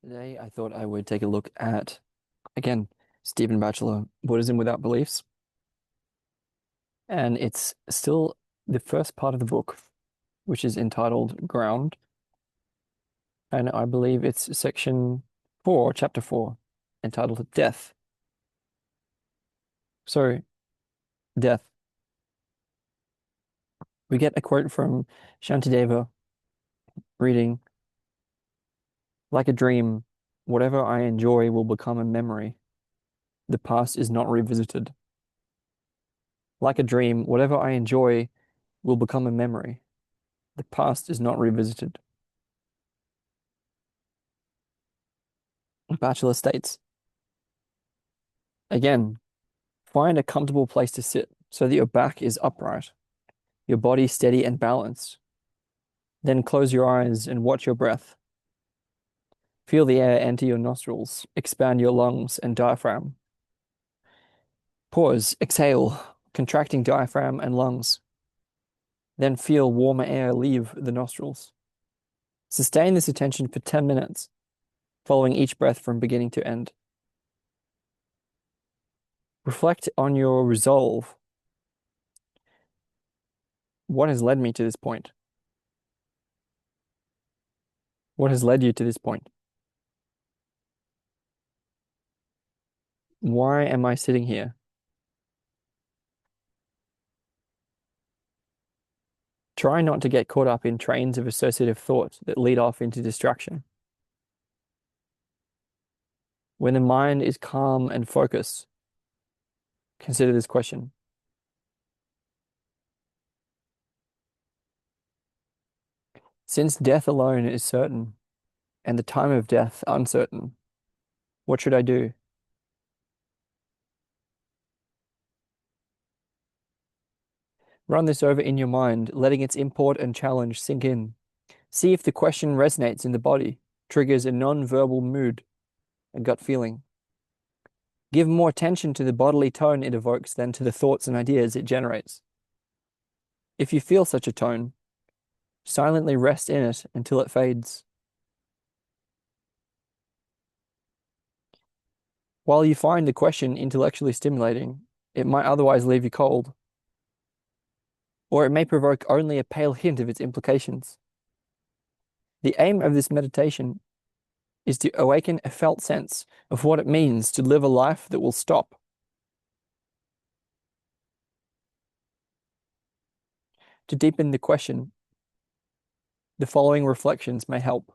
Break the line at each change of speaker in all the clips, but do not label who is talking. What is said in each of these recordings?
Today, I thought I would take a look at, again, Stephen Batchelor, Buddhism Without Beliefs. And it's still the first part of the book, which is entitled Ground. And I believe it's section 4, chapter 4, entitled Death. So, death. We get a quote from Shantideva reading, like a dream, whatever I enjoy will become a memory. The past is not revisited. Like a dream, whatever I enjoy will become a memory. The past is not revisited. Bachelor states, again, find a comfortable place to sit so that your back is upright, your body steady and balanced. Then close your eyes and watch your breath. Feel the air enter your nostrils, expand your lungs and diaphragm. Pause, exhale, contracting diaphragm and lungs. Then feel warmer air leave the nostrils. Sustain this attention for 10 minutes, following each breath from beginning to end. Reflect on your resolve. What has led me to this point? What has led you to this point? Why am I sitting here? Try not to get caught up in trains of associative thought that lead off into distraction. When the mind is calm and focused, consider this question. Since death alone is certain, and the time of death uncertain, what should I do? Run this over in your mind, letting its import and challenge sink in. See if the question resonates in the body, triggers a non-verbal mood, a gut feeling. Give more attention to the bodily tone it evokes than to the thoughts and ideas it generates. If you feel such a tone, silently rest in it until it fades. While you find the question intellectually stimulating, it might otherwise leave you cold, or it may provoke only a pale hint of its implications. The aim of this meditation is to awaken a felt sense of what it means to live a life that will stop. To deepen the question, the following reflections may help.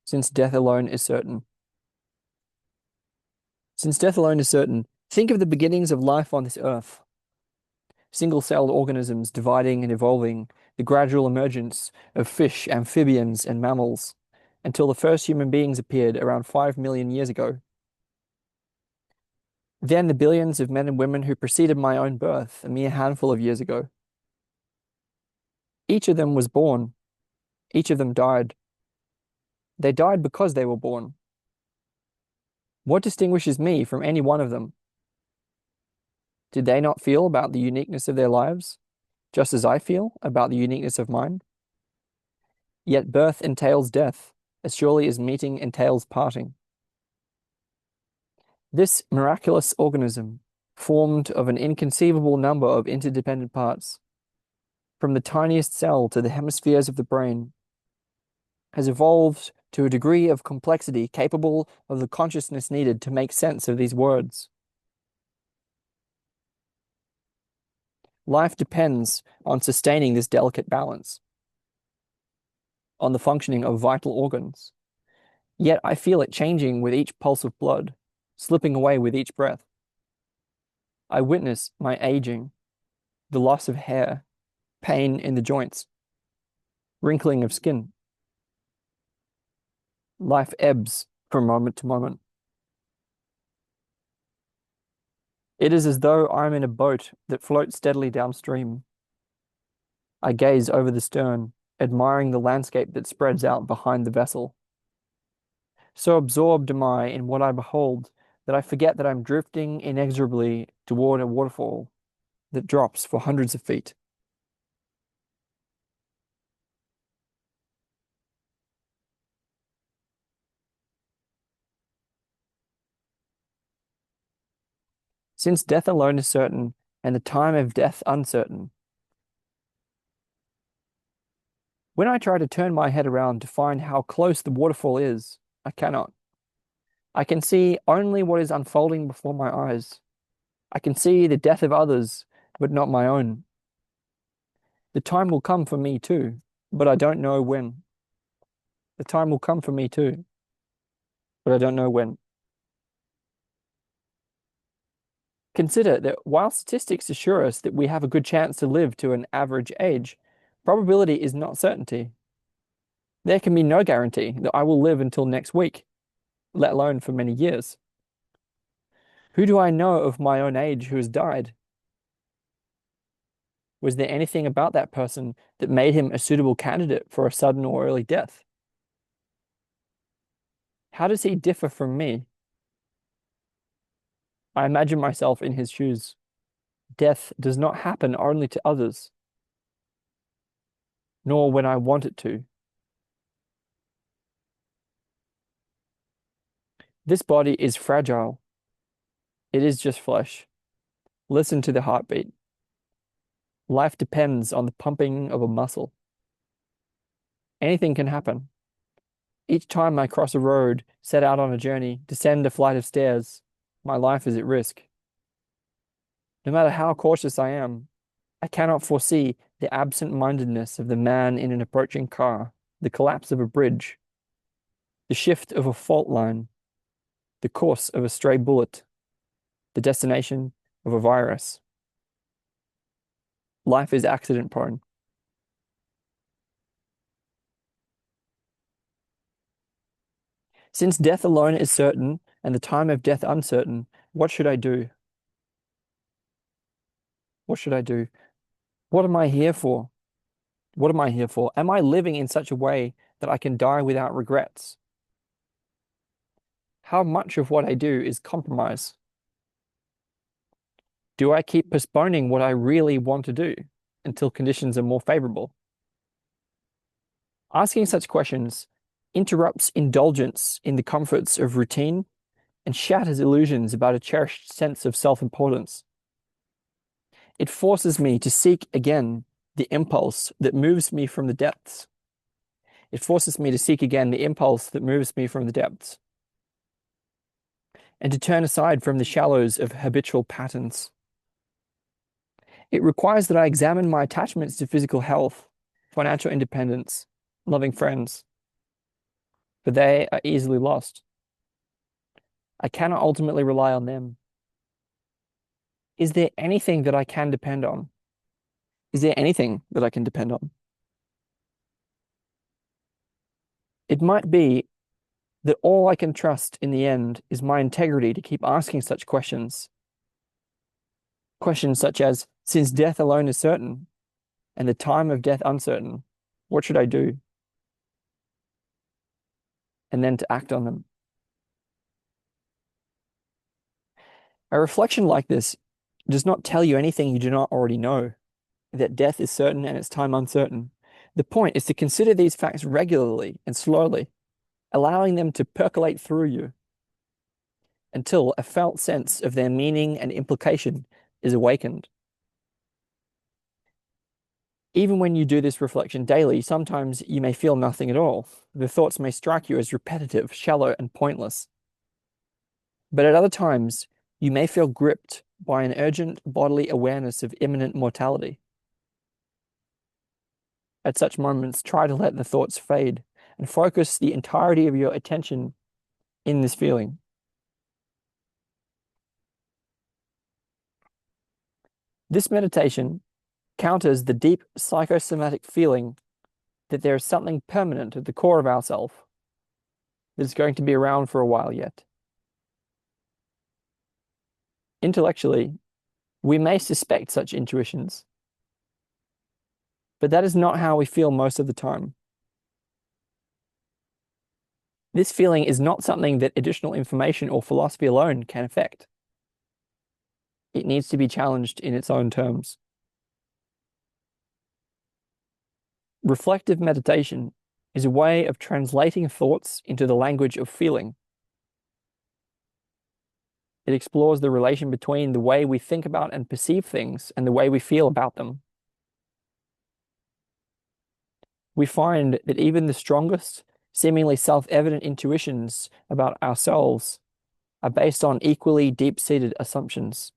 Since death alone is certain. Since death alone is certain, think of the beginnings of life on this earth. Single-celled organisms dividing and evolving, the gradual emergence of fish, amphibians, and mammals, until the first human beings appeared around 5 million years ago. Then the billions of men and women who preceded my own birth a mere handful of years ago. Each of them was born. Each of them died. They died because they were born. What distinguishes me from any one of them? Did they not feel about the uniqueness of their lives, just as I feel about the uniqueness of mine? Yet birth entails death, as surely as meeting entails parting. This miraculous organism, formed of an inconceivable number of interdependent parts, from the tiniest cell to the hemispheres of the brain, has evolved to a degree of complexity capable of the consciousness needed to make sense of these words. Life depends on sustaining this delicate balance, on the functioning of vital organs. Yet I feel it changing with each pulse of blood, slipping away with each breath. I witness my aging, the loss of hair, pain in the joints, wrinkling of skin. Life ebbs from moment to moment. It is as though I'm in a boat that floats steadily downstream. I gaze over the stern, admiring the landscape that spreads out behind the vessel. So absorbed am I in what I behold that I forget that I'm drifting inexorably toward a waterfall, that drops for hundreds of feet. Since death alone is certain, and the time of death uncertain, when I try to turn my head around to find how close the waterfall is, I cannot. I can see only what is unfolding before my eyes. I can see the death of others, but not my own. The time will come for me too, but I don't know when. The time will come for me too, but I don't know when. Consider that while statistics assure us that we have a good chance to live to an average age, probability is not certainty. There can be no guarantee that I will live until next week, let alone for many years. Who do I know of my own age who has died? Was there anything about that person that made him a suitable candidate for a sudden or early death? How does he differ from me? I imagine myself in his shoes. Death does not happen only to others, nor when I want it to. This body is fragile. It is just flesh. Listen to the heartbeat. Life depends on the pumping of a muscle. Anything can happen. Each time I cross a road, set out on a journey, descend a flight of stairs, my life is at risk. No matter how cautious I am, I cannot foresee the absent-mindedness of the man in an approaching car, the collapse of a bridge, the shift of a fault line, the course of a stray bullet, the destination of a virus. Life is accident-prone. Since death alone is certain and the time of death uncertain, what should I do? What should I do? What am I here for? What am I here for? Am I living in such a way that I can die without regrets? How much of what I do is compromise? Do I keep postponing what I really want to do until conditions are more favorable? Asking such questions interrupts indulgence in the comforts of routine and shatters illusions about a cherished sense of self-importance. It forces me to seek again the impulse that moves me from the depths. It forces me to seek again the impulse that moves me from the depths, and to turn aside from the shallows of habitual patterns. It requires that I examine my attachments to physical health, financial independence, loving friends, for they are easily lost. I cannot ultimately rely on them. Is there anything that I can depend on? Is there anything that I can depend on? It might be that all I can trust in the end is my integrity to keep asking such questions. Questions such as, since death alone is certain, and the time of death uncertain, what should I do? And then to act on them. A reflection like this does not tell you anything you do not already know, that death is certain and its time uncertain. The point is to consider these facts regularly and slowly, allowing them to percolate through you until a felt sense of their meaning and implication is awakened. Even when you do this reflection daily, sometimes you may feel nothing at all. The thoughts may strike you as repetitive, shallow, and pointless. But at other times, you may feel gripped by an urgent bodily awareness of imminent mortality. At such moments, try to let the thoughts fade and focus the entirety of your attention in this feeling. This meditation counters the deep psychosomatic feeling that there is something permanent at the core of ourself that is going to be around for a while yet. Intellectually, we may suspect such intuitions, but that is not how we feel most of the time. This feeling is not something that additional information or philosophy alone can affect. It needs to be challenged in its own terms. Reflective meditation is a way of translating thoughts into the language of feeling. It explores the relation between the way we think about and perceive things and the way we feel about them. We find that even the strongest, seemingly self-evident intuitions about ourselves are based on equally deep-seated assumptions.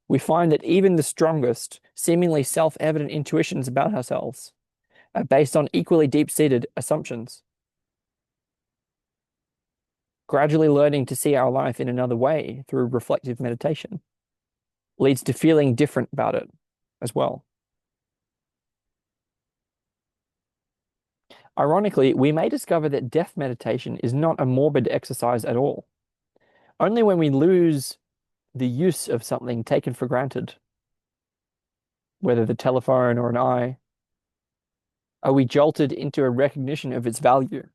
We find that even the strongest, seemingly self-evident intuitions about ourselves are based on equally deep-seated assumptions. Gradually learning to see our life in another way through reflective meditation leads to feeling different about it as well. Ironically, we may discover that death meditation is not a morbid exercise at all. Only when we lose the use of something taken for granted, whether the telephone or an eye, are we jolted into a recognition of its value.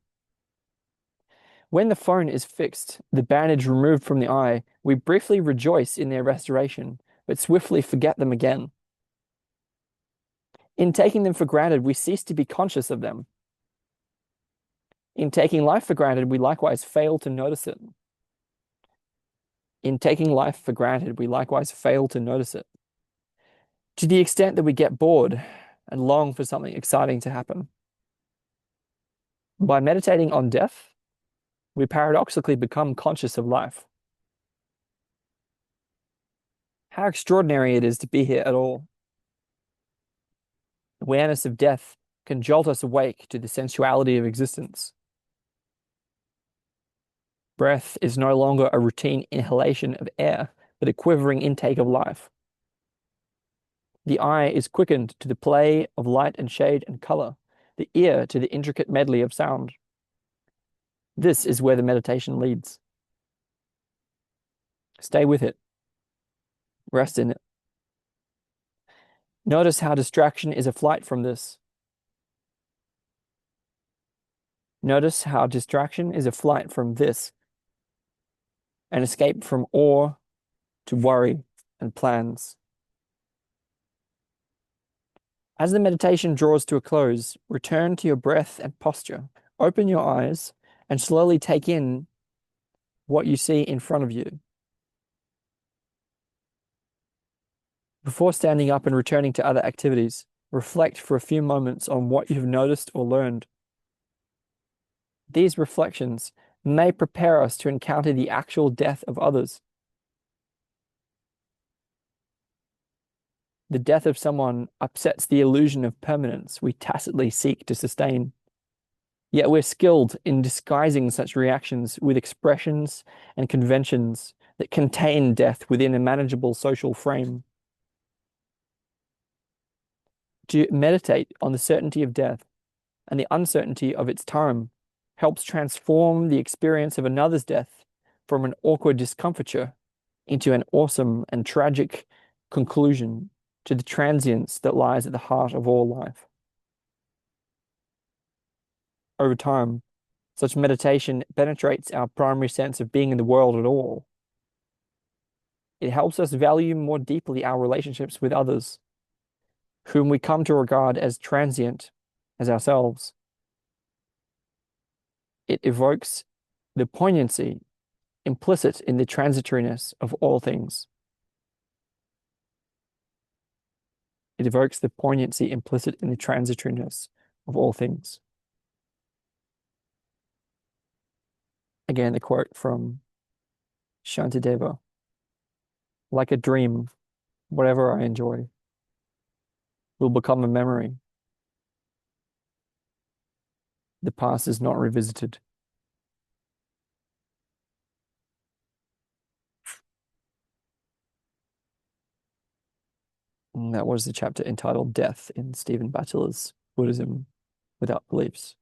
When the phone is fixed, the bandage removed from the eye, we briefly rejoice in their restoration, but swiftly forget them again. In taking them for granted, we cease to be conscious of them. In taking life for granted, we likewise fail to notice it. In taking life for granted, we likewise fail to notice it. To the extent that we get bored and long for something exciting to happen. By meditating on death, we paradoxically become conscious of life. How extraordinary it is to be here at all. Awareness of death can jolt us awake to the sensuality of existence. Breath is no longer a routine inhalation of air, but a quivering intake of life. The eye is quickened to the play of light and shade and color, the ear to the intricate medley of sound. This is where the meditation leads. Stay with it. Rest in it. Notice how distraction is a flight from this. Notice how distraction is a flight from this, an escape from awe to worry and plans. As the meditation draws to a close, return to your breath and posture. Open your eyes and slowly take in what you see in front of you. Before standing up and returning to other activities, reflect for a few moments on what you've noticed or learned. These reflections may prepare us to encounter the actual death of others. The death of someone upsets the illusion of permanence we tacitly seek to sustain. Yet we're skilled in disguising such reactions with expressions and conventions that contain death within a manageable social frame. To meditate on the certainty of death and the uncertainty of its time helps transform the experience of another's death from an awkward discomfiture into an awesome and tragic conclusion to the transience that lies at the heart of all life. Over time, such meditation penetrates our primary sense of being in the world at all. It helps us value more deeply our relationships with others, whom we come to regard as transient as ourselves. It evokes the poignancy implicit in the transitoriness of all things. It evokes the poignancy implicit in the transitoriness of all things. Again, the quote from Shantideva. Like a dream, whatever I enjoy will become a memory. The past is not revisited. And that was the chapter entitled Death in Stephen Batchelor's Buddhism Without Beliefs.